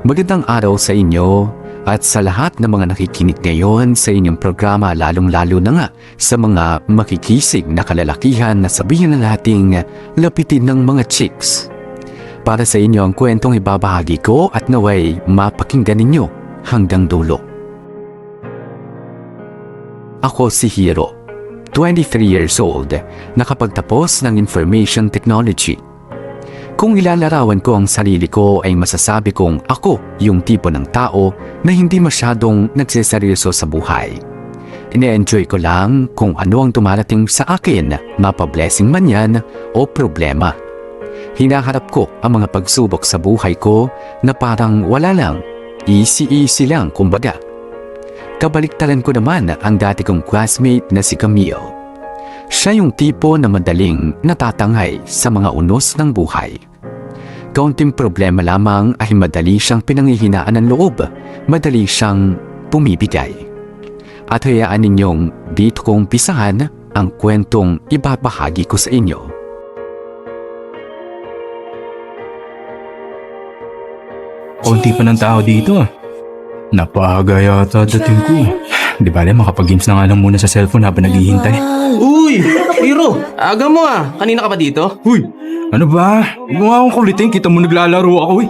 Magandang araw sa inyo at sa lahat ng mga nakikinig ngayon sa inyong programa, lalong-lalo na nga sa mga makikisig na kalalakihan na sabihin na nating lapitin ng mga chicks. Para sa inyo ang kwentong ibabahagi ko at naway mapakinggan ninyo hanggang dulo. Ako si Hiro, 23 years old, nakapagtapos ng Information Technology. Kung ilalarawan ko ang sarili ko ay masasabi kong ako yung tipo ng tao na hindi masyadong nagseseryoso sa buhay. Ine-enjoy ko lang kung ano ang dumarating sa akin, mapa-blessing man yan o problema. Hinaharap ko ang mga pagsubok sa buhay ko na parang wala lang, easy lang kumbaga. Kabaliktaran ko naman ang dati kong classmate na si Camille. Siya yung tipo na madaling natatanghay sa mga unos ng buhay. Kaunting problema lamang ay madali siyang pinanghihinaan ng loob, madali siyang pumibigay. At hayaan ninyong dito kong umpisahan ang kwentong ibabahagi ko sa inyo. Konti pa ng tao dito ah. Napaga yata dating ko. Di ba makapag-games na nga lang muna sa cellphone habang naghihintay. Uy! Hiro! Aga mo ah! Kanina ka pa dito? Uy! Ano ba? Huwag mo nga akong kulitin. Kita mo naglalaro ako eh.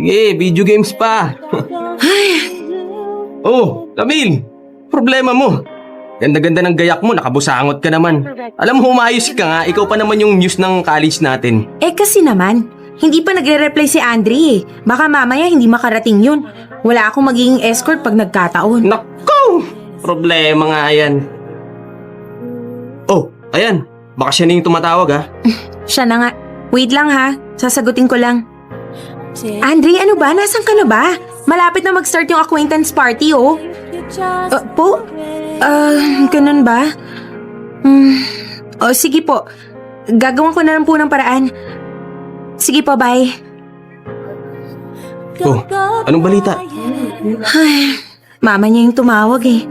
Sige, video games pa! Oh, Camille! Problema mo! Ganda-ganda ng gayak mo, nakabusangot ka naman. Alam mo, umayos ka nga, ikaw pa naman yung news ng college natin. Kasi naman, hindi pa nagre-reply si Andre eh. Baka mamaya hindi makarating yun. Wala akong magiging escort pag nagkataon. Naku! Problema nga yan. Oh, ayan. Baka siya na yung tumatawag ha. Siya na nga. Wait lang ha, sasagutin ko lang. Andre, ano ba? Nasaan ka na ba? Malapit na mag-start yung acquaintance party oh. Po? Ganun ba? Sige po. Gagawin ko na lang po ng paraan. Sige po, bye. Oh, anong balita? Ay, mama niya yung tumawag eh.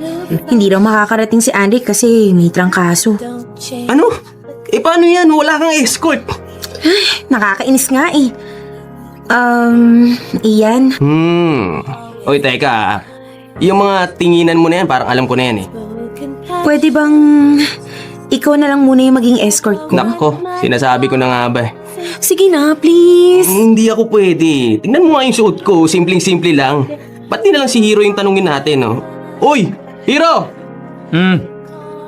Hindi daw makakarating si Andre kasi may trangkaso. Ano? Paano yan? Wala kang escort. Ay, nakakainis nga eh. Iyan. Oy, teka. Yung mga tinginan mo na yan, parang alam ko na yan eh. Pwede bang ikaw na lang muna yung maging escort ko? Nako, sinasabi ko na nga ba eh. Sige na, please. Hindi ako pwede. Tingnan mo nga yung suot ko, simpleng-simple lang. Ba't di na lang si Hiro yung tanungin natin, no? Uy! Hiro!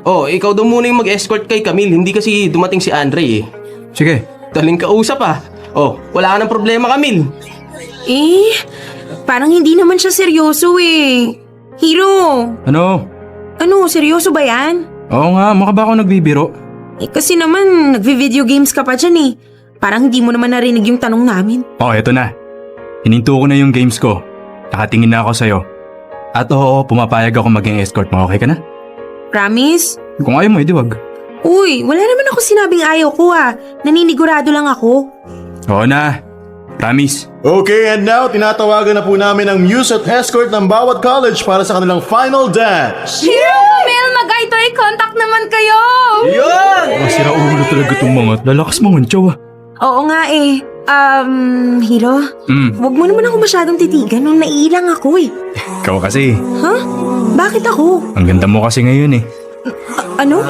Oh, ikaw daw muna yung mag-escort kay Camille, hindi kasi dumating si Andre eh. Sige. Daling kausap ah. Oh, wala ka ng problema, Camille. Parang hindi naman siya seryoso eh. Hiro! Ano? Ano, seryoso ba yan? Oo nga, mukha ba ako nagbibiro? Kasi naman, nagvi-video games ka pa dyan eh. Parang hindi mo naman narinig yung tanong namin. Oh, eto na. Hininto ko na yung games ko. Nakatingin na ako sa'yo. At oo, pumapayag ako maging escort mo. Okay ka na? Promise? Kung ayaw mo, edi wag. Uy, wala naman ako sinabing ayaw ko ah. Naninigurado lang ako. Oo na. Promise. Okay, and now, tinatawagan na po namin ang muse at escort ng bawat college para sa kanilang final dance. Mel, mag-eye-to-eye contact naman kayo! Yun! Masira ulo talaga itong mga lalakas mga tsaw ah. Oo nga eh. Hiro? Wag mo naman ako masyadong titigan nung naiilang ako eh. Ikaw kasi. Huh? Bakit ako? Ang ganda mo kasi ngayon eh. Ano?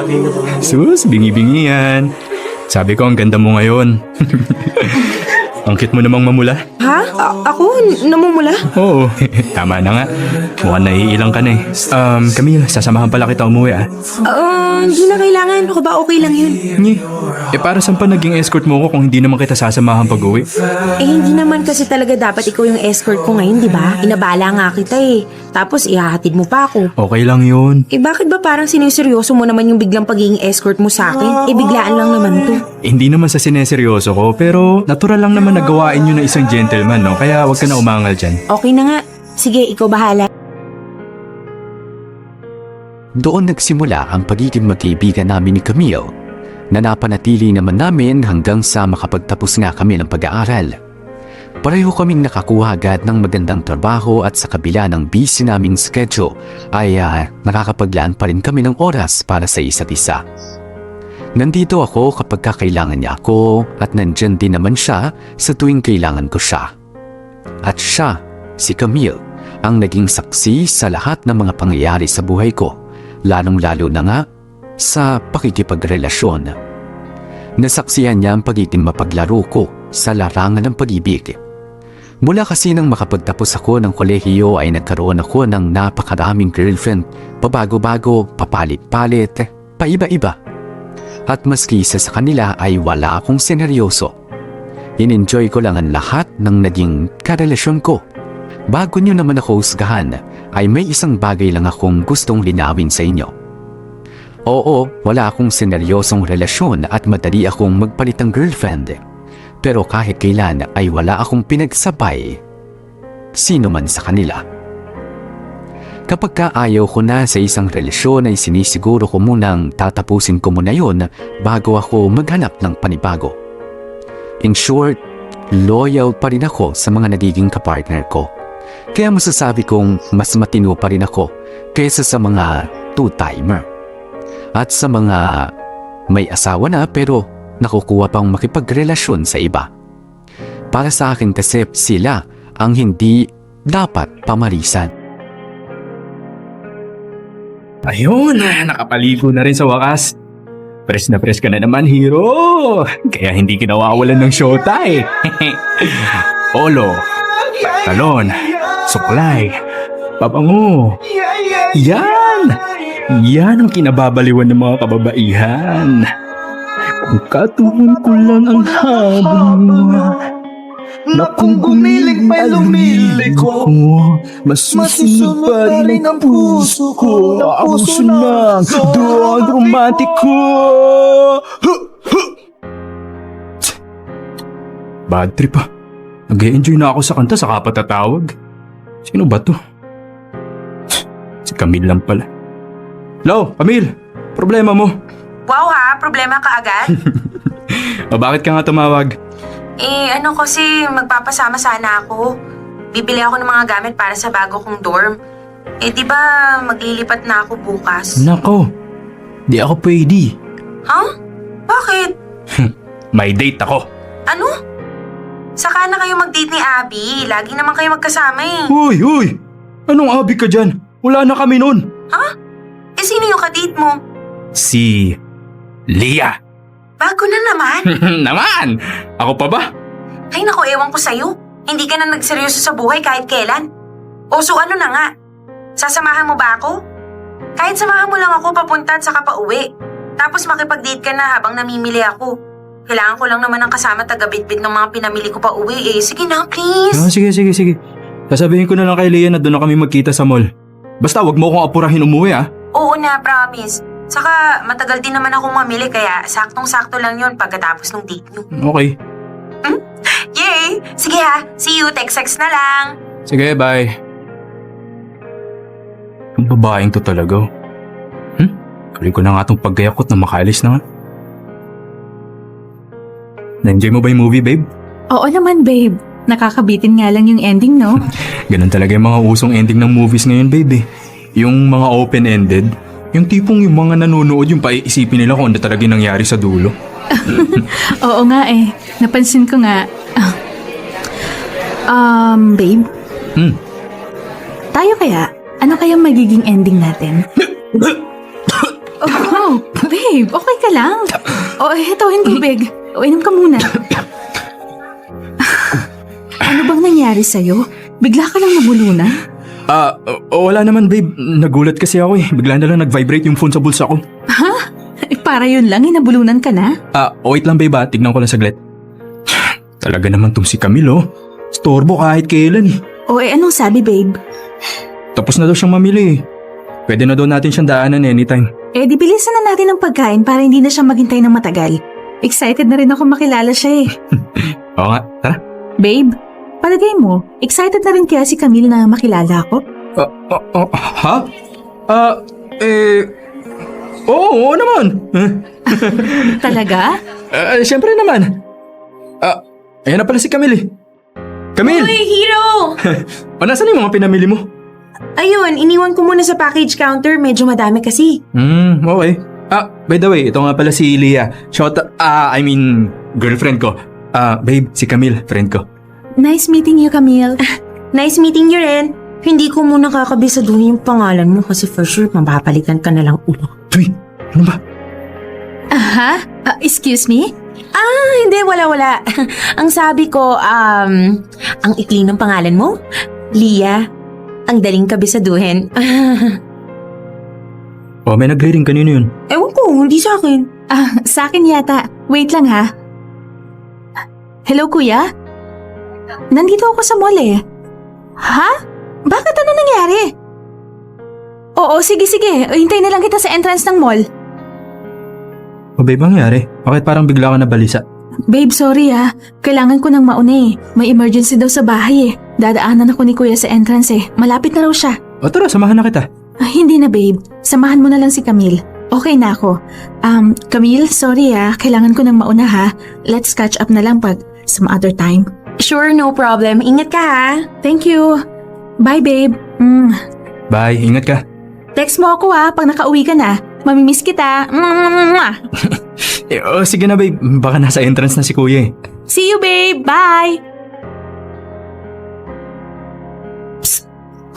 Sus, bingi-bingi yan. Sabi ko ang ganda mo ngayon. Ang cute mo namang mamula. Ha? Ako? Namumula? Oo, tama na nga. Mukhang naiilang ka na eh. Camille, sasamahan pala kita umuwi ah. Hindi na kailangan. Ako ba okay lang yun? Para saan pa naging escort mo ko kung hindi naman kita sasamahan pag-uwi? Hindi naman kasi talaga dapat ikaw yung escort ko ngayon, di ba? Inabala nga kita eh. Tapos ihahatid mo pa ako. Okay lang yun. Bakit ba parang siniseryoso mo naman yung biglang pagiging escort mo sa akin? Biglaan lang naman to. Hindi naman sa sineseryoso ko, pero natural lang naman nagawain yun ng isang gentleman, no? Kaya wag ka na umangal dyan. Okay na nga. Sige, ikaw bahala. Doon nagsimula ang pagiging magkaibigan namin ni Camille, na napanatili naman namin hanggang sa makapagtapos nga kami ng pag-aaral. Pareho kaming nakakuha agad ng magandang trabaho at sa kabila ng busy naming schedule ay nakakapaglaan pa rin kami ng oras para sa isa't isa. Nandito ako kapag kailangan niya ako at nandyan din naman siya sa tuwing kailangan ko siya. At siya, si Camille, ang naging saksi sa lahat ng mga pangyayari sa buhay ko, lalong-lalo na nga sa pakikipagrelasyon. Nasaksihan niya ang pagiging mapaglaro ko sa larangan ng pag-ibig. Mula kasi nang makapagtapos ako ng kolehiyo ay nagkaroon ako ng napakaraming girlfriend, pabago-bago, papalit-palit, paiba-iba. At maski isa sa kanila ay wala akong seneryoso. In-enjoy ko lang ang lahat ng naging karelasyon ko. Bago nyo naman ako husgahan, ay may isang bagay lang akong gustong linawin sa inyo. Oo, wala akong seneryosong relasyon at madali akong magpalit ng girlfriend. Pero kahit kailan ay wala akong pinagsabay sino man sa kanila. Kapag ka ayaw ko na sa isang relasyon ay sinisiguro ko munang tatapusin ko muna yon bago ako maghanap ng panibago. In short, loyal pa rin ako sa mga nagiging kapartner ko. Kaya masasabi kong mas matino pa rin ako kaysa sa mga two-timer. At sa mga may asawa na pero nakukuha pang makipagrelasyon sa iba. Para sa akin kasi sila ang hindi dapat pamarisan. Ayun, nakapaligo na rin sa wakas. Press na press ka na naman, hero. Kaya hindi kinawawalan ng shota eh. Olo, talon, suklay, pabango. Yan! Yan ang kinababaliwan ng mga kababaihan. Kung katuon ko lang ang habang mo, na kung gumilig pa'y lumilig ko, mas susunod pa rin ang puso ko. Ang puso ng doon romantiko. Bad trip ah. Nag-e-enjoy na ako sa kanta sa kapatatawag. Sino ba to? Si Camille lang pala. Hello, Camille! Problema mo? Wow ha, problema ka agad? O bakit ka nga tumawag? Ano kasi, magpapasama sana ako. Bibili ako ng mga gamit para sa bago kong dorm. Di ba maglilipat na ako bukas? Nako, di ako pwede. Huh? Bakit? May date ako. Ano? Saka na kayo mag-date ni Abby. Lagi naman kayo magkasama eh. Uy! Anong abi ka dyan? Wala na kami nun. Sino yung kadate mo? Si Leah. Bago na naman. Naman! Ako pa ba? Ay naku, ewan ko sa'yo. Hindi ka na nagseryoso sa buhay kahit kailan. O so ano na nga? Sasamahan mo ba ako? Kahit samahan mo lang ako papunta at saka pauwi. Tapos makipag-date ka na habang namimili ako. Kailangan ko lang naman ng kasama taga-bitbit ng mga pinamili ko pa uwi eh. Sige na, please. Sige. Sasabihin ko na lang kay Leah na doon na kami magkita sa mall. Basta wag mo akong apurahin umuwi ah. Oo na, promise. Saka matagal din naman akong mamili kaya saktong-sakto lang yon pagkatapos ng date nyo. Okay. Yay! Sige ha, see you, text na lang. Sige, bye. Ang babaeng to talaga. Tuloy ko na nga itong paggayakot na makaalis na nga. Na-enjoy mo ba yung movie, babe? Oo naman, babe. Nakakabitin nga lang yung ending, no? Ganun talaga yung mga usong ending ng movies ngayon, babe eh. Yung mga open-ended, yung tipong yung mga nanonood yung paiisipin nila kung ano talaga yung nangyari sa dulo. Oo nga eh. Napansin ko nga. Babe? Tayo kaya? Ano kaya magiging ending natin? Oh, babe, okay ka lang? Heto yung tubig. Inom ka muna. Ano bang nangyari sa'yo? Bigla ka lang nabulunan? Wala naman, babe. Nagulat kasi ako eh. Bigla na lang nag-vibrate yung phone sa bulsa ko. Ha? Para yun lang, nabulunan ka na? Wait lang, babe. Tignan ko lang saglit. Talaga naman tong si Camille, oh. Storbo kahit kailan eh. Anong sabi, babe? Tapos na daw siyang mamili eh. Pwede na daw natin siyang daanan anytime. Di bilisan na natin ang pagkain para hindi na siya maghintay ng matagal. Excited na rin ako makilala siya eh. Oo nga, tara. Babe, palagay mo, excited na rin kaya si Camille na makilala ako? Ha? Oo naman. Talaga? Siyempre naman. Ayan na pala si Camille eh. Camille! Uy, Hero! Nasaan yung mga pinamili mo? Ayun, iniwan ko muna sa package counter. Medyo madami kasi. Okay. By the way, ito nga pala si Leah. Girlfriend ko. Babe, si Camille, friend ko. Nice meeting you, Camille. Nice meeting you rin. Hindi ko muna kakabisaduhin yung pangalan mo kasi for sure mapapalitan ka na lang ulo. Uy, ano ba? Aha? Excuse me? Hindi, wala. Ang sabi ko, ang ikli ng pangalan mo? Lia. Ang daling kabisaduhin. Oh, may nagre-ring kanino yun? Ewan ko, hindi sa akin. Sa akin yata. Wait lang ha. Hello, kuya? Nandito ako sa mall eh. Ha? Bakit ano nangyari? Oo, sige. Hintay na lang kita sa entrance ng mall. O babe, nangyari? Bakit parang bigla ka nabalisa? Babe, sorry ha. Kailangan ko nang mauna eh. May emergency daw sa bahay eh. Dadaanan ako ni kuya sa entrance eh. Malapit na raw siya. O tara, samahan na kita. Hindi na babe. Samahan mo na lang si Camille. Okay na ako. Camille, sorry ha. Kailangan ko nang mauna ha. Let's catch up na lang pag some other time. Sure, no problem. Ingat ka ha. Thank you. Bye babe. Bye, ingat ka. Text mo ako ha pag nakauwi ka na. Mamimiss kita. Sige na babe, baka nasa entrance na si kuya eh. See you babe. Bye.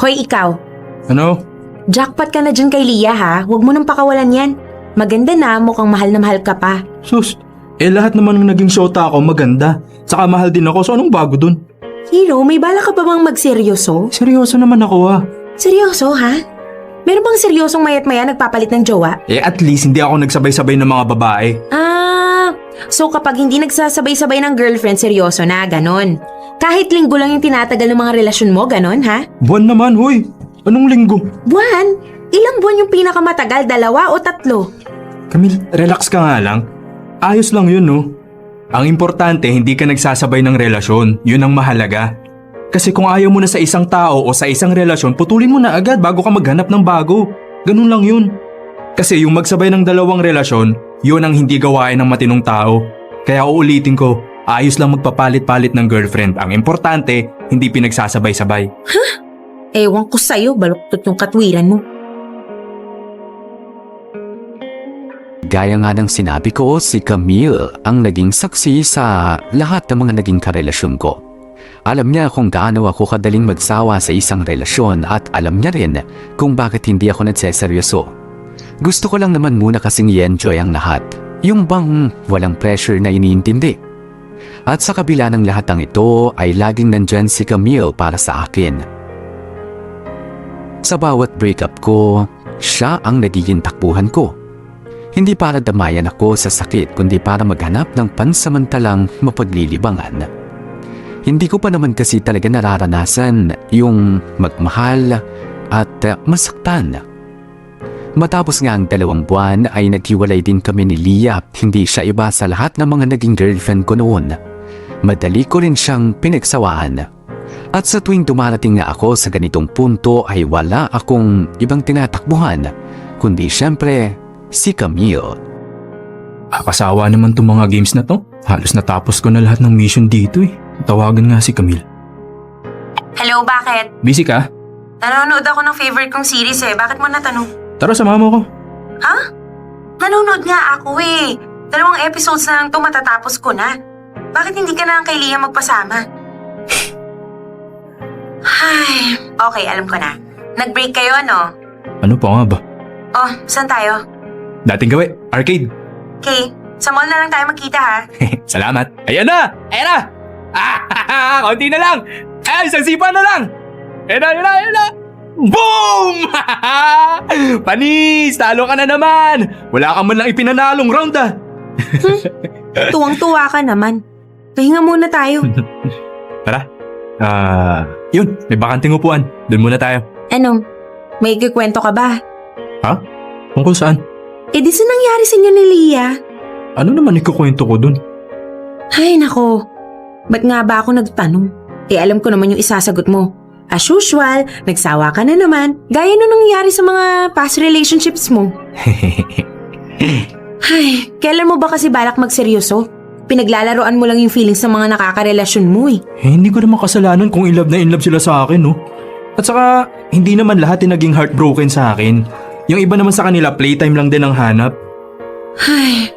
Hoy, ikaw. Ano? Jackpot ka na dyan kay Lia ha. Huwag mo nang pakawalan yan. Maganda na, mukhang mahal na mahal ka pa. Sus, lahat naman ng naging shota ako maganda. Saka mahal din ako, so anong bago dun? Hero, may bala ka pa bang magseryoso? Seryoso naman ako ah. Seryoso ha? Meron bang seryosong mayat maya nagpapalit ng jowa? At least hindi ako nagsabay-sabay ng mga babae. So kapag hindi nagsasabay-sabay ng girlfriend, seryoso na, ganon. Kahit linggo lang yung tinatagal ng mga relasyon mo, ganon ha? Buwan naman, hoy. Anong linggo? Buwan? Ilang buwan yung pinakamatagal, 2 o 3? Camille, relax ka nga lang. Ayos lang yun, no? Ang importante, hindi ka nagsasabay ng relasyon. Yun ang mahalaga. Kasi kung ayaw mo na sa isang tao o sa isang relasyon, putulin mo na agad bago ka maghanap ng bago. Ganun lang yun. Kasi yung magsabay ng 2 relasyon, yun ang hindi gawain ng matinong tao. Kaya uulitin ko, ayos lang magpapalit-palit ng girlfriend. Ang importante, hindi pinagsasabay-sabay. Ewan ko sa'yo, baluktot yung katwiran mo. Gaya nga ng sinabi ko, si Camille ang naging saksi sa lahat ng mga naging karelasyon ko. Alam niya kung gaano ako kadaling magsawa sa isang relasyon at alam niya rin kung bakit hindi ako nagseseryoso. Gusto ko lang naman muna kasing i-enjoy ang lahat. Yung bang walang pressure na iniintindi. At sa kabila ng lahat ng ito ay laging nandyan si Camille para sa akin. Sa bawat breakup ko, siya ang nagiging takbuhan ko. Hindi para damayan ako sa sakit kundi para maghanap ng pansamantalang mapaglilibangan. Hindi ko pa naman kasi talaga nararanasan yung magmahal at masaktan. Matapos nga ang 2 buwan ay naghiwalay din kami ni Lia at hindi siya iba sa lahat ng mga naging girlfriend ko noon. Madali ko rin siyang pinagsawaan. At sa tuwing dumarating na ako sa ganitong punto ay wala akong ibang tinatakbuhan, kundi syempre si Camille. Kasawa naman tong mga games na to. Halos natapos ko na lahat ng mission dito eh. Tawagan nga si Camille. Hello, bakit? Busy ka? Nanonood ako ng favorite kong series eh. Bakit mo natanong? Tara, samahan mo ko. Ha? Nanonood nga ako eh. 2 episodes na lang ito matatapos ko na. Bakit hindi ka na lang kay Lia magpasama? Ay, okay, alam ko na. Nag-break kayo, ano? Ano pa nga ba? Oh, saan tayo? Dating gawi, arcade. Okay, sa mall na lang tayo magkita ha. Salamat. Ayan na! Ayan na! Konti na lang! Isang sipa na lang! Ayan na! Boom! Panis! Talo ka na naman! Wala ka man lang ipinanalong round ah! Tuwang-tuwa ka naman. Pahinga muna tayo. Tara. Yun, may bakanting upuan. Doon muna tayo. Ano? May kikwento ka ba? Ha? Tungkol saan? Eh di sa nangyari sa inyo ni Lia? Ano naman ikukwento ko dun? Ay nako, ba't nga ba ako nagtanong? Eh alam ko naman yung isasagot mo. As usual, nagsawa ka na naman. Gaya nung nangyari sa mga past relationships mo. Ay, kailan mo ba kasi balak magseryoso? Pinaglalaroan mo lang yung feelings ng mga nakakarelasyon mo eh. Hindi ko naman kasalanan kung in love sila sa akin, no? At saka, hindi naman lahat yung naging heartbroken sa akin. Yung iba naman sa kanila, playtime lang din ang hanap. Ay,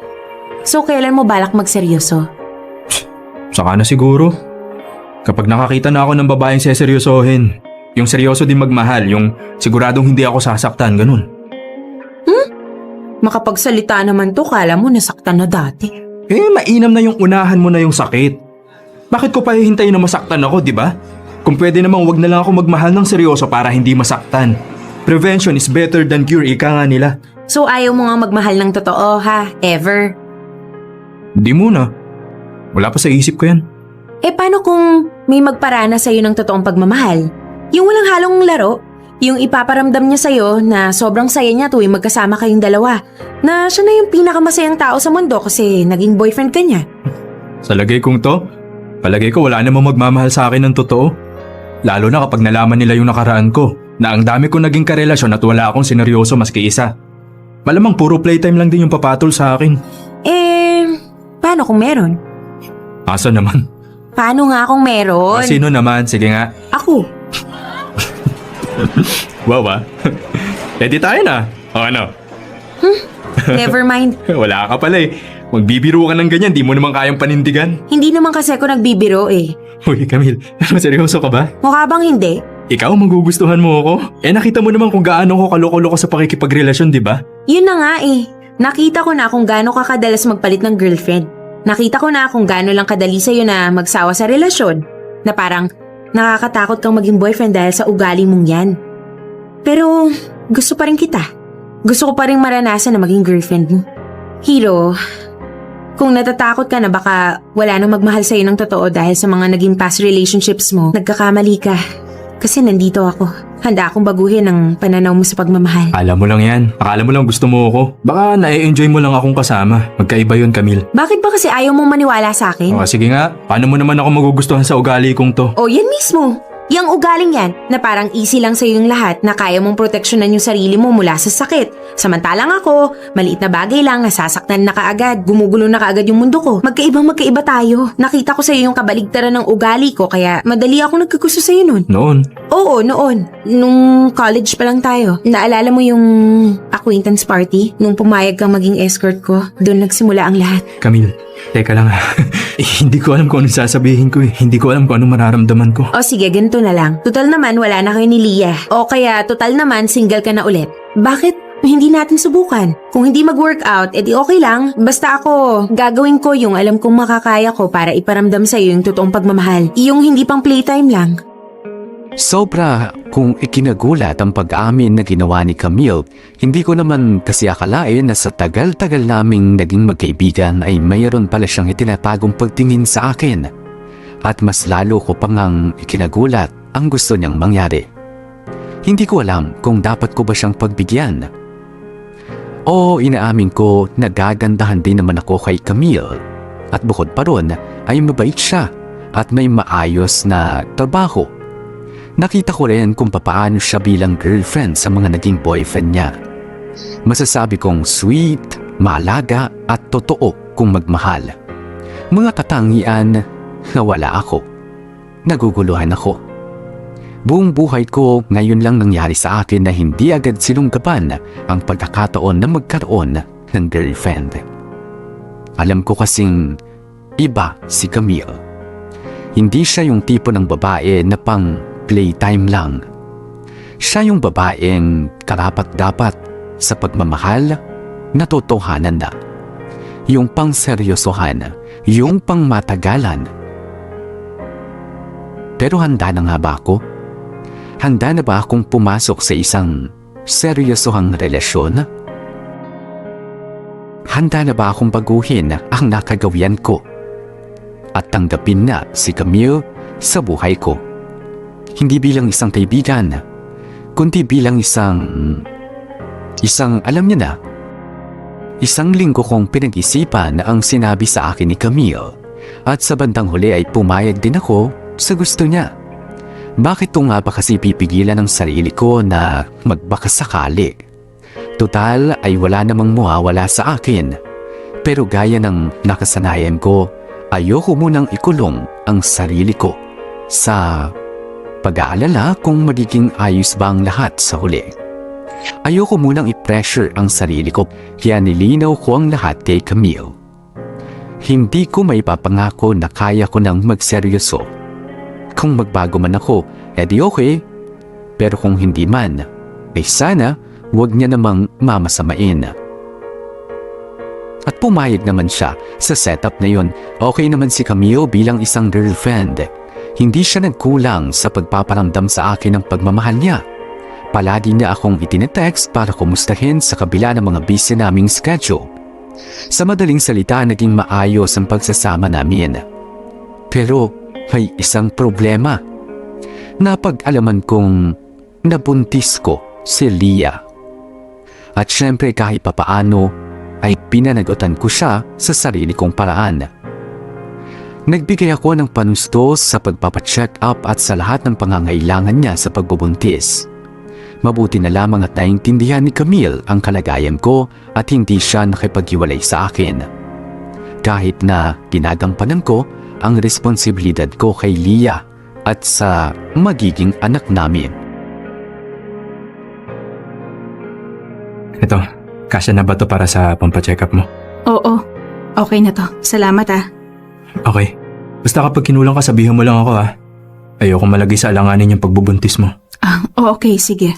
so kailan mo balak magseryoso? Saka na siguro. Kapag nakakita na ako ng babaeng seseryosohin, yung seryoso din magmahal, yung siguradong hindi ako sasaktan, ganun. Makapagsalita naman to, kala mo nasaktan na dati. Eh, mainam na yung unahan mo na yung sakit. Bakit ko pa hihintayin na masaktan ako, di ba? Kung pwede namang wag na lang ako magmahal ng seryoso para hindi masaktan. Prevention is better than cure, ika nga nila. So ayaw mo nga magmahal ng totoo ha? Ever? Hindi muna. Wala pa sa isip ko yan. Eh paano kung may magparana sa'yo ng totoong pagmamahal? Yung walang halong laro? Yung ipaparamdam niya sa'yo na sobrang saya niya tuwing magkasama kayong dalawa. Na siya na yung pinakamasayang tao sa mundo kasi naging boyfriend ka niya. Sa lagay kong to, palagay ko wala namang magmamahal sa akin ng totoo. Lalo na kapag nalaman nila yung nakaraan ko, na ang dami ko naging karelasyon at wala akong sineryoso maski isa. Malamang puro playtime lang din yung papatol sa akin. Paano kung meron? Asa naman? Paano nga kung meron? Sino naman? Sige nga. Ako. Wow Edi tayo na. O ano? Never mind. Wala ka pala eh. Magbibiro ka ng ganyan, di mo naman kayang panindigan. Hindi naman kasi ako nagbibiro eh. Uy, Camille, seryoso ka ba? Mukha bang hindi? Ikaw, magugustuhan mo ako? Eh nakita mo naman kung gaano ko kaloko-loko sa pakikipagrelasyon, di ba? Yun na nga eh. Nakita ko na kung gaano ka kadalas magpalit ng girlfriend. Nakita ko na kung gaano lang kadali sa'yo na magsawa sa relasyon. Na parang nakakatakot kang maging boyfriend dahil sa ugali mong yan. Pero gusto pa rin kita. Gusto ko pa rin maranasan na maging girlfriend mo. Hiro, kung natatakot ka na baka wala nang magmahal sa'yo ng totoo dahil sa mga naging past relationships mo, nagkakamali ka. Kasi nandito ako. Handa akong baguhin ang pananaw mo sa pagmamahal. Alam mo lang yan. Akala mo lang gusto mo ako. Baka na-enjoy mo lang akong kasama. Magkaiba yun, Camille. Bakit ba kasi ayaw mong maniwala sa akin? O sige nga, paano mo naman ako magugustuhan sa ugali kong to? O yan mismo. Yang ugaling yan na parang easy lang sa'yo yung lahat na kaya mong proteksyonan yung sarili mo mula sa sakit. Samantalang ako, maliit na bagay lang, nasasaktan na kaagad, gumugulo na kaagad yung mundo ko. Magkaiba tayo. Nakita ko sa'yo yung kabaligtaran ng ugali ko kaya madali ako nagkagusto sa'yo nun. Noon? Oo, noon. Nung college pa lang tayo. Naalala mo yung acquaintance party? Nung pumayag kang maging escort ko, doon nagsimula ang lahat. Camille, teka lang hindi ko alam kung anong sasabihin ko eh. Hindi ko alam kung anong mararamdaman ko. O sige, ganito na lang. Total naman wala na kayo ni Leah. O kaya total naman single ka na ulit. Bakit hindi natin subukan? Kung hindi mag-workout, edi okay lang. Basta ako, gagawin ko yung alam kong makakaya ko para iparamdam sa'yo yung totoong pagmamahal. Yung hindi pang playtime lang. Sobra kung ikinagulat ang pag-amin na ginawa ni Camille, hindi ko naman kasi akalain na sa tagal-tagal naming naging magkaibigan ay mayroon pala siyang itinatagong pagtingin sa akin. At mas lalo ko pang ang ikinagulat ang gusto niyang mangyari. Hindi ko alam kung dapat ko ba siyang pagbigyan. O inaamin ko na gagandahan din naman ako kay Camille. At bukod pa ron ay mabait siya at may maayos na trabaho. Nakita ko rin kung papaano siya bilang girlfriend sa mga naging boyfriend niya. Masasabi kong sweet, maalaga at totoo kung magmahal. Mga katangian na wala ako. Naguguluhan ako. Buong buhay ko ngayon lang nangyari sa akin na hindi agad sinunggaban ang pagkakataon na magkaroon ng girlfriend. Alam ko kasing iba si Camille. Hindi siya yung tipo ng babae na pang playtime lang. Siya yung babaeng karapat-dapat sa pagmamahal na totohanan na. Yung pang seryosohan, yung pang matagalan. Pero handa na nga ba ako? Handa na ba akong pumasok sa isang seryosohang relasyon? Handa na ba akong baguhin ang nakagawian ko? At tanggapin na si Camille sa buhay ko? Hindi bilang isang kaibigan, kundi bilang isang alam niya na, isang linggo kong pinag-isipan na ang sinabi sa akin ni Camille at sa bandang huli ay pumayag din ako sa gusto niya. Bakit ko nga ba kasi pipigilan ng sarili ko na magbakasakali? Total ay wala namang mawawala sa akin. Pero gaya ng nakasanayan ko, ayoko munang ikulong ang sarili ko sa pag-aalala kung magiging ayos ba ang lahat sa huli. Ayoko munang i-pressure ang sarili ko kaya nilinaw ko ang lahat kay Camille. Hindi ko maipapangako na kaya ko nang magseryoso. Kung magbago man ako, edi okay. Pero kung hindi man, ay sana huwag niya namang mamasamain. At pumayag naman siya sa setup na yun. Okay naman si Camille bilang isang girlfriend. Hindi siya nagkulang sa pagpaparamdam sa akin ng pagmamahal niya. Palagi niya akong itinetext para kumustahin sa kabila ng mga busy naming schedule. Sa madaling salita, naging maayos ang pagsasama namin. Pero may isang problema. Napag-alaman kong nabuntis ko si Leah. At syempre kahit papaano ay pinanagutan ko siya sa sarili kong paraan. Nagbigay ako ng panustos sa pagpapacheck up at sa lahat ng pangangailangan niya sa pagbubuntis. Mabuti na lamang at naintindihan ni Camille ang kalagayan ko at hindi siya nakipaghiwalay sa akin. Kahit na ginagampanan ko ang responsibilidad ko kay Leah at sa magiging anak namin. Ito, kasya na ba to para sa pampacheck up mo? Oo, okay na to. Salamat ah. Okay. Basta kapag kinulang ka, sabihan mo lang ako ha. Ayoko malagay sa alanganin yung pagbubuntis mo. Okay, sige.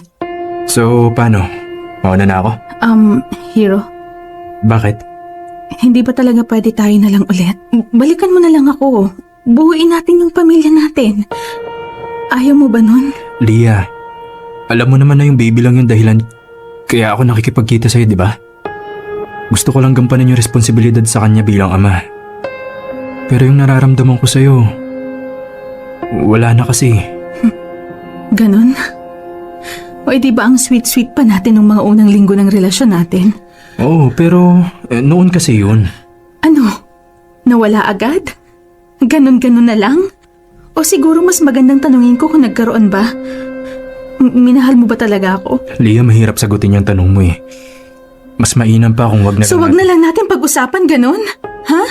So, paano? Mauna na ako? Hero, Bakit? hindi ba talaga pwede tayo na lang ulit? Balikan mo na lang ako. Buuin natin yung pamilya natin. Ayaw mo ba nun? Leah, alam mo naman na yung baby lang yung dahilan kaya ako nakikipagkita sa'yo, di ba? Gusto ko lang gampanan yung responsibilidad sa kanya bilang ama. Pero yung nararamdaman ko sa'yo, wala na kasi. Ganon? O di ba ang sweet-sweet pa natin nung mga unang linggo ng relasyon natin? Oo, pero noon kasi yun. Ano? Nawala agad? Ganon-ganon na lang? O siguro mas magandang tanungin ko kung nagkaroon ba? Minahal mo ba talaga ako? Leah, mahirap sagutin yung tanong mo eh. Mas mainam pa kung wag na So wag na lang natin pag-usapan ganon? Ha?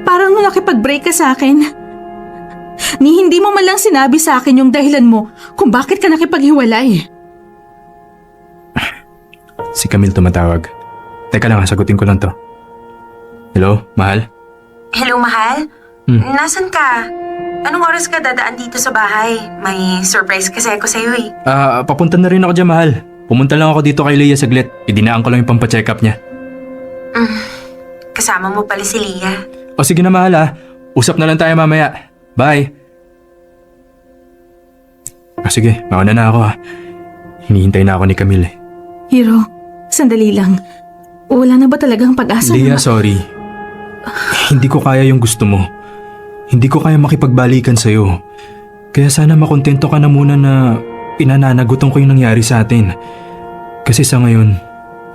Parang nung nakipag-break ka sa akin. Ni hindi mo man lang sinabi sa akin yung dahilan mo kung bakit ka nakipaghiwalay. Si Camille tumatawag. Teka lang, sagutin ko lang to. Hello, mahal? Hello, mahal? Nasaan ka? Anong oras ka dadaan dito sa bahay? May surprise kasi ako sa'yo eh. Papunta na rin ako dyan, mahal. Pumunta lang ako dito kay Leah saglit. Idinaan ko lang yung pampacheck up niya. Kasama mo pala si Leah. O sige na, mahal ha. Usap na lang tayo mamaya. Bye. Sige, mauna na ako ha. Hinihintay na ako ni Camille eh. Hero, sandali lang. Wala na ba talagang pag-asa Leah, na sorry. Hindi ko kaya yung gusto mo. Hindi ko kaya makipagbalikan sa'yo. Kaya sana makontento ka na muna na pinananagutan ko yung nangyari sa atin. Kasi sa ngayon,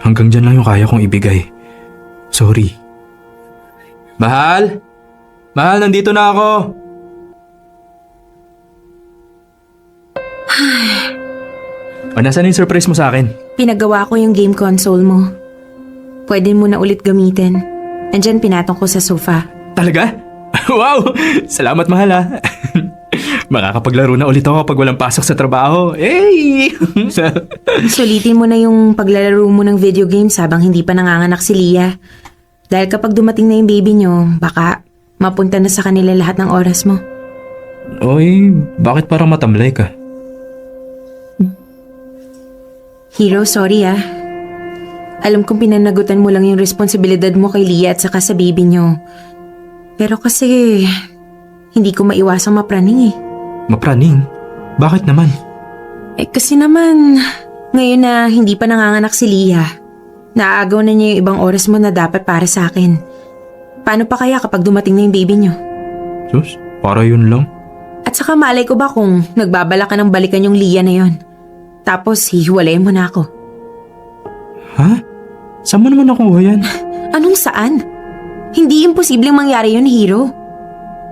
hanggang dyan lang yung kaya kong ibigay. Sorry. Mahal? Mahal, nandito na ako. O, nasaan yung surprise mo sa akin? Pinagawa ko yung game console mo. Pwede mo na ulit gamitin. Andyan pinatong ko sa sofa. Talaga? Wow! Salamat, mahal ha. Makakapaglaro na ulit ako kapag walang pasok sa trabaho. Hey! Sulitin mo na yung paglalaro mo ng video games habang hindi pa nanganganak si Leah. Dahil kapag dumating na yung baby nyo, baka mapunta na sa kanila lahat ng oras mo. Oy, bakit parang matamlay ka? Hero, sorry ah. Alam kong pinanagutan mo lang yung responsibilidad mo kay Leah at saka sa baby nyo. Pero kasi, hindi ko maiwasang mapraning eh. Mapraning? Bakit naman? Kasi naman, ngayon na hindi pa nanganganak si Leah, naaagaw na niya yung ibang oras mo na dapat para sa akin. Paano pa kaya kapag dumating na yung baby nyo? Sus, para yun lang. At saka malay ko ba kung nagbabala ka ng balikan yung Leah na yon? Tapos hihiwalayin mo na ako. Ha? Saan mo naman nakuha yan? Anong saan? Hindi imposibleng mangyari yun, Hero.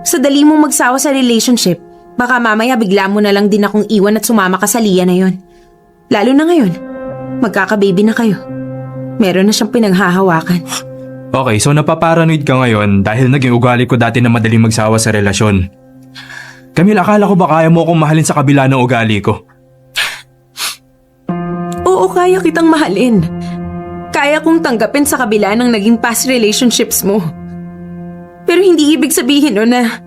Sa dali mong magsawa sa relationship, baka mamaya bigla mo na lang din akong iwan at sumama ka sa Leah na yon. Lalo na ngayon, magkaka-baby na kayo. Meron na siyang pinaghahawakan. Okay, so napaparanoid ka ngayon dahil naging ugali ko dati na madaling magsawa sa relasyon. Camille, akala ko ba kaya mo akong mahalin sa kabila ng ugali ko? Oo, kaya kitang mahalin. Kaya kong tanggapin sa kabila ng naging past relationships mo. Pero hindi ibig sabihin no na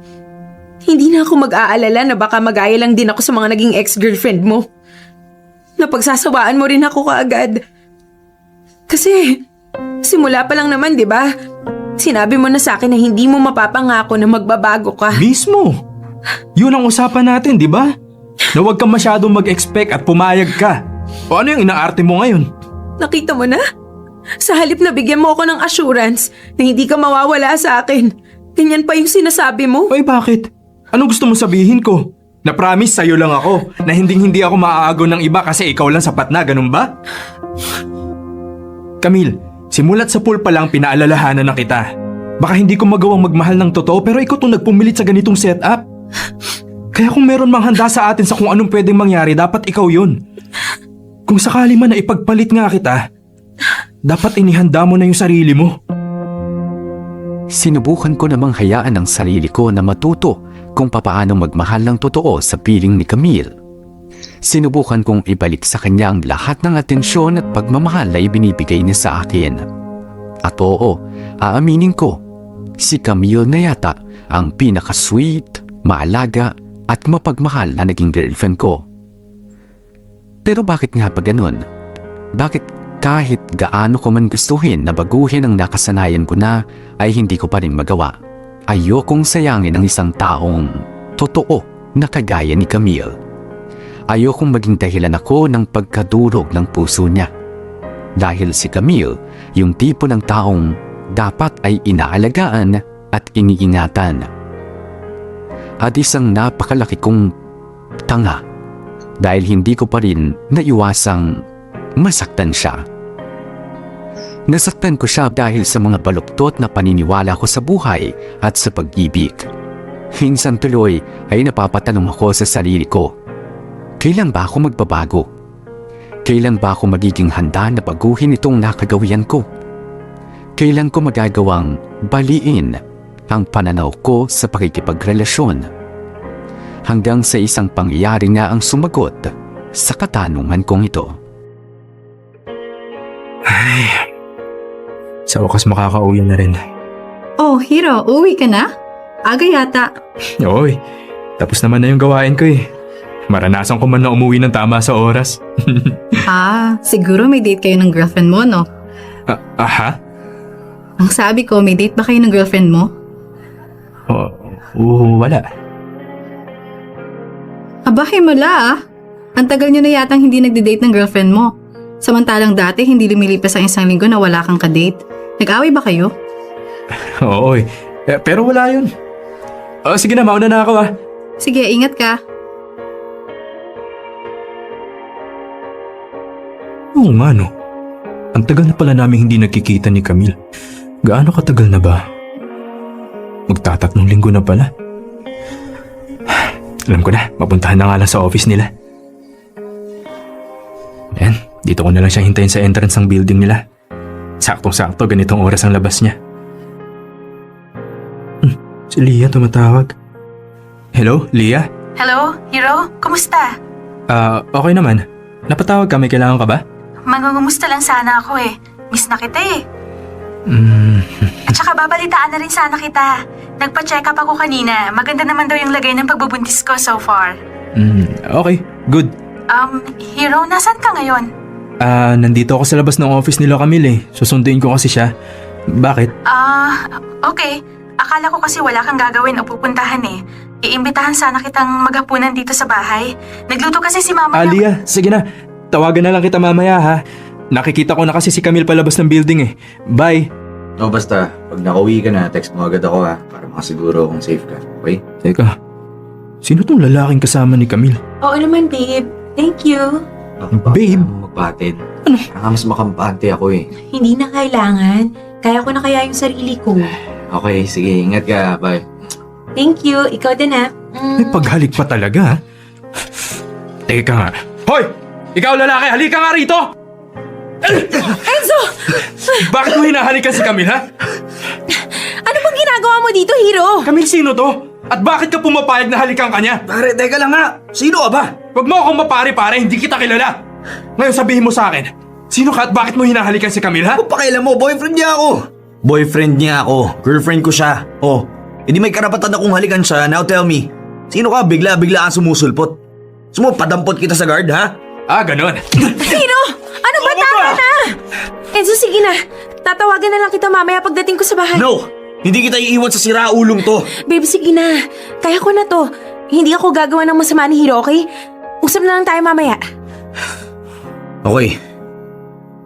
Hindi na ako mag-aalala na baka magaya lang din ako sa mga naging ex-girlfriend mo. Napagsasawaan mo rin ako kaagad. Kasi, simula pa lang naman, di ba? Sinabi mo na sa akin na hindi mo mapapangako na magbabago ka. Mismo! Yun ang usapan natin, di ba? Na huwag ka masyadong mag-expect at pumayag ka. O ano yung inaarte mo ngayon? Nakita mo na? Sa halip na bigyan mo ako ng assurance na hindi ka mawawala sa akin, ganyan pa yung sinasabi mo? Oy, bakit? Anong gusto mo sabihin ko? Na-promise sa'yo lang ako na hindi ako maaagaw ng iba kasi ikaw lang sapat na, ganun ba? Camille, simulat sa pool pa lang pinaalalahanan na kita. Baka hindi ko magawang magmahal ng totoo pero ikaw itong nagpumilit sa ganitong setup. Kaya kung meron mang handa sa atin sa kung anong pwedeng mangyari, dapat ikaw yun. Kung sakali man na ipagpalit nga kita, dapat inihanda mo na yung sarili mo. Sinubukan ko namang hayaan ang sarili ko na matuto kung papaano magmahal ng totoo sa piling ni Camille. Sinubukan kong ibalik sa kanya ang lahat ng atensyon at pagmamahal na ibinibigay niya sa akin. At oo, aaminin ko, si Camille na yata ang pinaka-sweet, maalaga at mapagmahal na naging girlfriend ko. Pero bakit nga pa ganun? Bakit kahit gaano ko man gustuhin na baguhin ang nakasanayan ko na ay hindi ko pa rin magawa? Ayokong sayangin ang isang taong totoo na kagaya ni Camille. Ayokong maging dahilan ako ng pagkadurog ng puso niya. Dahil si Camille, yung tipo ng taong dapat ay inaalagaan at iniingatan. At isang napakalaki kong tanga dahil hindi ko pa rin naiwasang masaktan siya. Nasaktan ko siya dahil sa mga baluktot na paniniwala ko sa buhay at sa pag-ibig. Minsan tuloy ay napapatanong ako sa sarili ko, kailan ba ako magbabago? Kailan ba ako magiging handa na baguhin itong nakagawian ko? Kailan ko magagawang baliin ang pananaw ko sa pakikipagrelasyon? Hanggang sa isang pangyayari na ang sumagot sa katanungan kong ito. Ay, sa wakas makakauwi na rin. Oh, Hiro, uwi ka na? Aga yata. Oy, tapos naman na yung gawain ko eh. Maranasan ko man na umuwi ng tama sa oras. Siguro may date kayo ng girlfriend mo, no? Aha? Ang sabi ko, may date ba kayo ng girlfriend mo? Wala. Aba, himala ah. Ang tagal nyo na yatang hindi nagde-date ng girlfriend mo. Samantalang dati, hindi lumilipas ang isang linggo na wala kang kadate. Nag-away ba kayo? Oo eh. Pero wala yun. Sige na, mauna na ako ah. Sige, ingat ka. Oo nga no. Ang tagal na pala namin hindi nagkikita ni Camille. Gaano katagal na ba? Magtatatlong linggo na pala. Alam ko na, mapuntahan na nga lang sa office nila. Ayan, dito ko na lang siya hintayin sa entrance ng building nila. Saktong-sakto, ganitong oras ang labas niya. Si Leah tumatawag. Hello, Leah? Hello, Hiro? Kumusta? Okay naman. Napatawag ka, may kailangan ka ba? Mangungumusta lang sana ako eh. Miss na kita eh. At saka babalitaan na rin sana kita. Nagpa-check up ako kanina. Maganda naman daw yung lagay ng pagbubuntis ko so far. Okay, good. Hiro, nasan ka ngayon? Nandito ako sa labas ng office nila Camille eh. Susunduin ko kasi siya. Bakit? Okay. Akala ko kasi wala kang gagawin o pupuntahan eh. Iimbitahan sana kitang maghapunan dito sa bahay. Nagluto kasi si mama ng... Leah, sige na. Tawagan na lang kita mamaya ha. Nakikita ko na kasi si Camille palabas ng building eh. Bye. No, basta, pag nakauwi ka na, text mo agad ako ha, para makasiguro kung safe ka, okay? Teka, sino tong lalaking kasama ni Camille? Oo naman, babe. Thank you. Babe? Magpatid. Ano? Mas makampante ako eh. Hindi na kailangan. Kaya ko na kaya yung sarili ko. Okay, sige, ingat ka, bye. Thank you. Ikaw din ha. May paghalik pa talaga ha. Teka nga. Hoy! Ikaw lalaki, halika nga rito! Enzo! Bakit mo hinahalikan si Camille ha? Ano bang ginagawa mo dito, Hiro? Camille, sino to? At bakit ka pumapayag na halikan ka niya? Pare, teka lang nga. Sino ka ba? Huwag mo akong mapare-pare, hindi kita kilala. Ngayon sabihin mo sa akin, sino ka at bakit mo hinahalikan si Camille ha? Kung pakailan mo, boyfriend niya ako. Boyfriend niya ako. Girlfriend ko siya. Oh, hindi may karapatan akong halikan siya. Now tell me, Sino ka? Bigla-bigla kang sumusulpot. Padampot kita sa guard, ha? Ah, ganon. Hiro! Ano ba? Tama na! Enzo, sige na. Tatawagan na lang kita mamaya pagdating ko sa bahay. No! Hindi kita iiwan sa siraulong to. Babe, sige na. Kaya ko na to. Hindi ako gagawa ng masama ni Hiro, okay? Usap na lang tayo mamaya. Okay.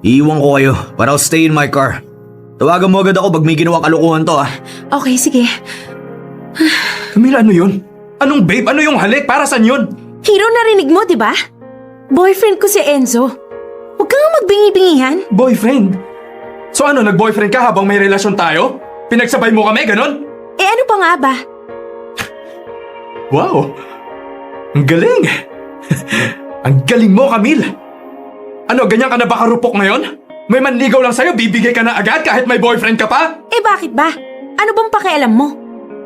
Iiwan ko kayo, but I'll stay in my car. Tawagan mo agad ako pag may ginawang kalokohan to, ha? Okay, sige. Camille, ano yun? Anong babe? Ano yung halik? Para saan yun? Hiro, narinig mo, di ba? Boyfriend ko si Enzo. Huwag kang magbingi-bingihan. Boyfriend? So ano, nag-boyfriend ka habang may relasyon tayo? Pinagsabay mo kami, ganon? Eh ano pa nga ba? Wow! Ang galing! Ang galing mo, Camille! Ano, ganyan ka na ba karupok ngayon? May manligaw lang sa'yo, bibigay ka na agad kahit may boyfriend ka pa? Eh bakit ba? Ano bang pakialam mo?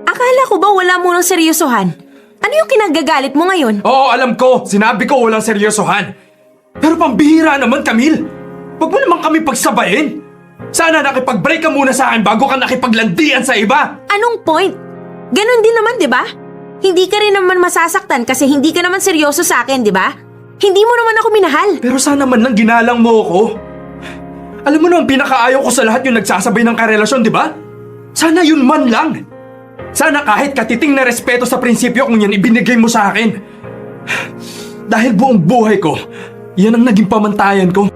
Akala ko ba wala mo ng seryosohan? Ano yung kinagagalit mo ngayon? Oo, alam ko. Sinabi ko walang seryosohan. Pero pambihira naman, Camille. Huwag mo naman kami pagsabayin. Sana nakipag-break ka muna sa akin bago ka nakipaglandian sa iba. Anong point? Ganon din naman, di ba? Hindi ka rin naman masasaktan kasi hindi ka naman seryoso sa akin, di ba? Hindi mo naman ako minahal. Pero sana man lang ginalang mo ako. Alam mo naman, pinakaayaw ko sa lahat yung nagsasabay ng karelasyon, di ba? Sana yun man lang. Sana kahit katiting na respeto sa prinsipyo kung yan ibinigay mo sa akin. Dahil buong buhay ko, yan ang naging pamantayan ko.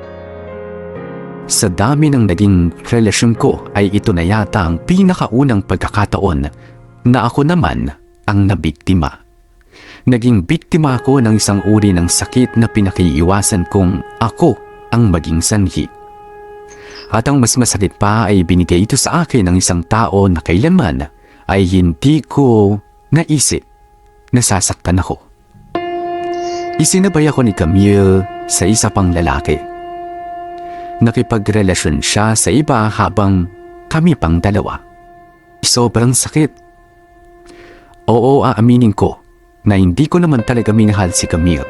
Sa dami ng naging relasyon ko ay ito na yata ang pinakaunang pagkakataon na ako naman ang nabiktima. Naging biktima ako ng isang uri ng sakit na pinakiiwasan kong ako ang maging sanhi. At ang mas masakit pa ay binigay ito sa akin ng isang tao na kailanman ay hindi ko naisip na sasaktan ako. Isinabay ako ni Camille sa isa pang lalaki. Nakipagrelasyon siya sa iba habang kami pang dalawa. Sobrang sakit. Oo, aaminin ko na hindi ko naman talaga minahal si Camille.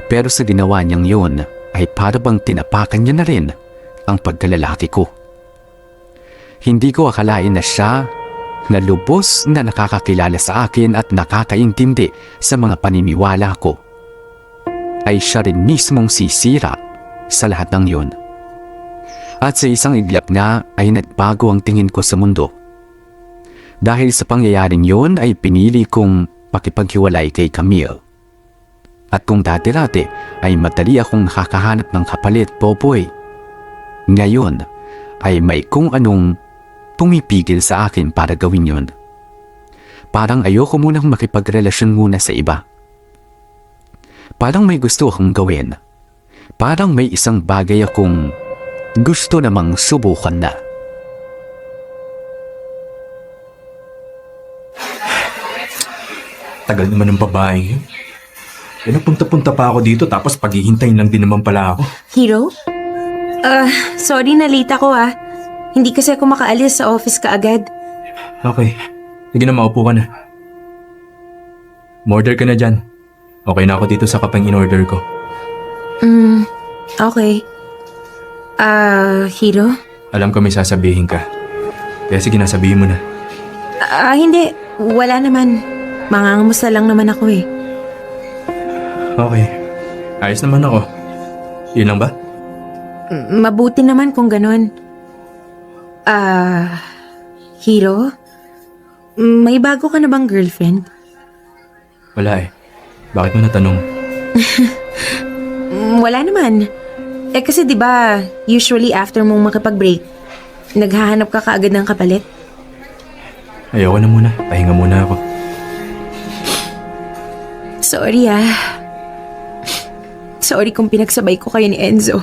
Pero sa ginawa niyang yun ay para bang tinapakan niya na rin ang pagkalalaki ko. Hindi ko akalain na siya na lubos na nakakakilala sa akin at nakakaintindi sa mga paniniwala ko ay siya rin mismong sisira sa lahat ng yun. At sa isang iglap na ay nagbago ang tingin ko sa mundo. Dahil sa pangyayaring yun ay pinili kong pakipaghiwalay kay Camille. At kung dati-dati ay madali akong nakakahanap ng kapalit, Popoy, ngayon ay may kung anong pumipigil sa akin para gawin yun. Parang ayoko munang makipagrelasyon muna sa iba. Parang may gusto akong gawin. Parang may isang bagay akong gusto namang subukan na. Tagal naman ng babae yun. Napunta-punta pa ako dito tapos paghihintayin lang din naman pala ako. Hiro? Sorry na late ako ah. Hindi kasi ako makaalis sa office ka agad. Okay. Sige na, maupo ka na. Order ka na dyan. Okay na ako dito sa kapang in-order ko. Okay. Hiro? Alam ko may sasabihin ka. Kaya sige na, sabihin mo na. Hindi. Wala naman. Mangangamusta lang naman ako eh. Okay. Ayos naman ako. Yun lang ba? Mabuti naman kung ganun. Hiro? May bago ka na bang girlfriend? Wala eh. Bakit mo natanong? Wala naman. Eh kasi 'di ba, usually after mong makipag-break, naghahanap ka kaagad ng kapalit. Ayoko na muna. Pahinga muna ako. Sorry Sorry kung pinagsabay ko kayo ni Enzo.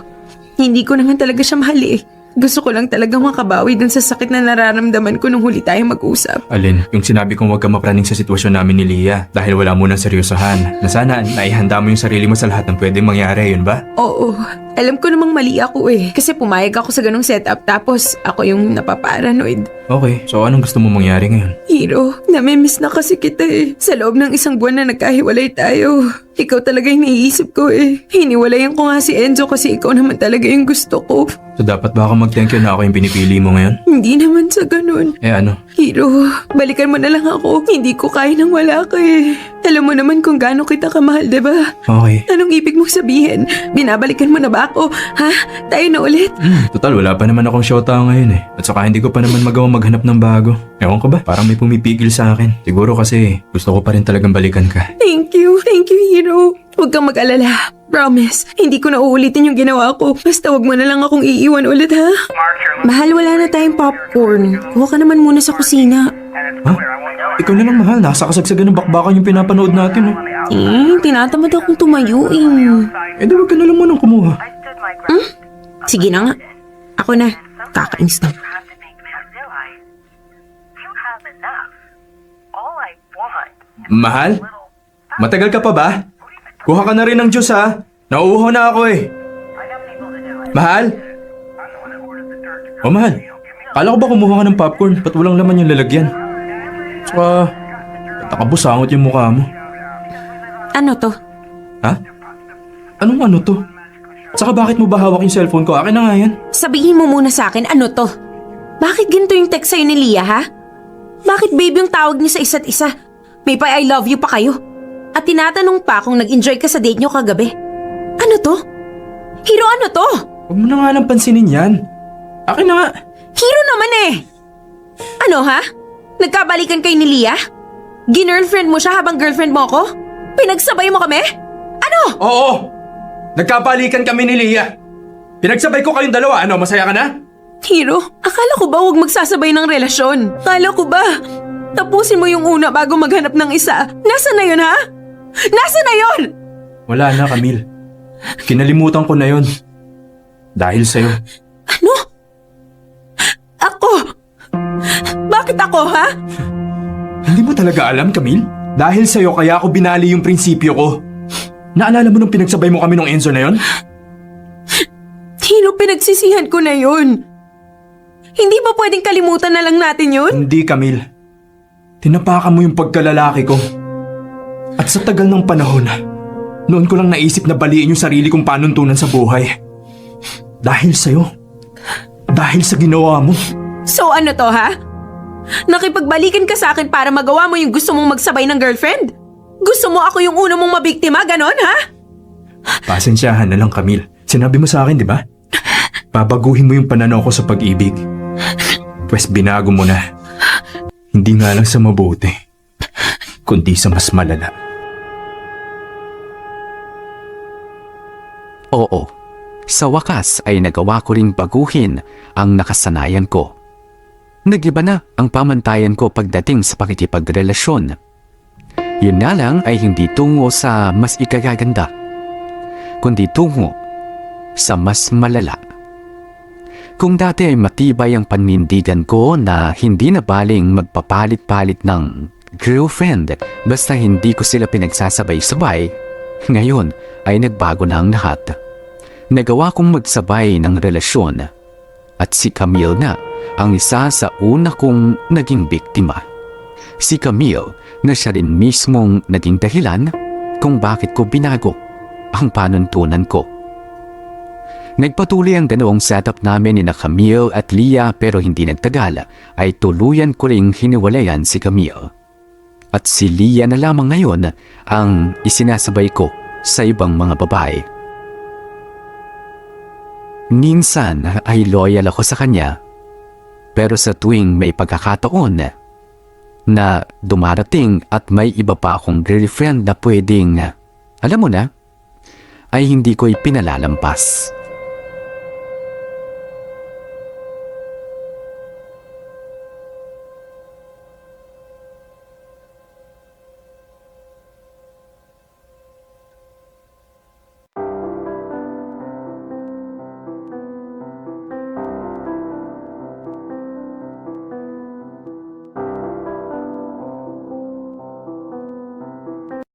Hindi ko naman talaga siya mahal eh. Gusto ko lang talaga makabawi dun sa sakit na nararamdaman ko nung huli tayong mag-usap. Alin, yung sinabi kong huwag ka mapraning sa sitwasyon namin ni Leah dahil wala mo ng seryosohan. Na sana naihanda mo yung sarili mo sa lahat ng pwedeng mangyari, yun ba? Oo, alam ko namang mali ako eh. Kasi pumayag ako sa ganong setup tapos ako yung napaparanoid. Okay, so anong gusto mo mangyari ngayon? Hiro, namimiss na kasi kita eh. Sa loob ng isang buwan na nagkahiwalay tayo. Ikaw talaga yung naiisip ko eh. Hiniwalayan ko nga si Enzo kasi ikaw naman talaga yung gusto ko. So dapat ba ako mag-thank you na ako yung pinipili mo ngayon? Hindi naman sa ganun. Eh ano? Hiro, balikan mo na lang ako. Hindi ko kaya nang wala ka eh. Alam mo naman kung gaano kita kamahal, diba? Okay. Anong ibig mong sabihin? Binabalikan mo na ba ako? Ha? Tayo na ulit? Total, wala pa naman akong shota ngayon eh. At saka hindi ko pa naman magawang maghanap ng bago. Ewan ko ba, parang may pumipigil sa akin. Siguro kasi gusto ko pa rin talagang balikan ka. Thank you, Hiro. Huwag kang mag-alala. Promise, hindi ko na uulitin yung ginawa ko. Basta wag mo na lang akong iiwan ulit, ha? Mahal, wala na tayong popcorn. Kuha ka naman muna sa kusina. Ha? Ikaw na lang mahal, nasa kasagsagan ng bakbakan yung pinapanood natin oh. Tinatamad akong tumayo Eh di wag ka na lang munang kumuha. Sige na nga. Ako na. Kakainis na. Mahal? Matagal ka pa ba? Kuha ka na rin ng juice ha. Nauuhaw na ako eh. Mahal? Oh mahal, kala ko ba kumuha ka ng popcorn? Ba't walang laman yung lalagyan? Tsaka, nakabusangot yung mukha mo. Ano to? Ha? Anong ano to? Tsaka bakit mo ba hawak yung cellphone ko? Akin na nga yan. Sabihin mo muna sa akin, ano to? Bakit ganito yung text sa'yo ni Leah, ha? Bakit babe yung tawag niyo sa isa't isa? May pa I love you pa kayo. At tinatanong pa kung nag-enjoy ka sa date niyo kagabi. Ano to? Hiro, ano to? Huwag mo na nga lang pansinin yan. Akin na nga. Hiro naman eh! Ano ha? Nagkabalikan kayo ni Leah? Girlfriend mo siya habang girlfriend mo ako? Pinagsabay mo kami? Ano? Oo! Nagkabalikan kami ni Leah. Pinagsabay ko kayong dalawa. Ano, masaya ka na? Hiro, akala ko ba huwag magsasabay ng relasyon? Akala ko ba tapusin mo yung una bago maghanap ng isa? Nasaan na yun, ha? Nasaan na yun? Wala na, Camille. Kinalimutan ko na yon. Dahil sa'yo. Ano? Ako? Bakit ako, ha? Hindi mo talaga alam, Camille? Dahil sa'yo kaya ako binali yung prinsipyo ko. Naalala mo nung pinagsabay mo kami nung Enzo na yon? Hiro, pinagsisihan ko na yun. Hindi ba pwedeng kalimutan na lang natin yun? Hindi, Camille. Tinapakan mo yung pagkalalaki ko. At sa tagal ng panahon, noon ko lang naisip na baliin yung sarili kong panuntunan sa buhay. Dahil sa'yo. Dahil sa ginawa mo. So ano to, ha? Nakipagbalikan ka sa akin para magawa mo yung gusto mong magsabay ng girlfriend? Gusto mo ako yung una mong mabiktima, ganon, ha? Pasensyahan na lang, Camille. Sinabi mo sa akin, di ba? Babaguhin mo yung pananaw ko sa pag-ibig. Pwes binago mo na. Hindi nga lang sa mabuti, kundi sa mas malala. Oo, sa wakas ay nagawa ko ring baguhin ang nakasanayan ko. Nagiba na ang pamantayan ko pagdating sa pakikipagrelasyon. Yun na lang ay hindi tungo sa mas ikagaganda, kundi tungo sa mas malala. Kung dati ay matibay ang panindigan ko na hindi na baling magpapalit-palit ng girlfriend basta hindi ko sila pinagsasabay-sabay, ngayon ay nagbago na ang lahat. Nagawa kong magsabay ng relasyon at si Camille na ang isa sa una kong naging biktima. Si Camille na siya rin mismong naging dahilan kung bakit ko binago ang panuntunan ko. Nagpatuloy ang dalawang setup namin ni na Camille at Leah pero hindi nagtagal ay tuluyan ko ring hiniwalayan si Camille. At si Leah na lamang ngayon ang isinasabay ko sa ibang mga babae. Minsan ay loyal ako sa kanya pero sa tuwing may pagkakataon na dumarating at may iba pa akong girlfriend na pwedeng, alam mo na, ay hindi ko ipinalalampas.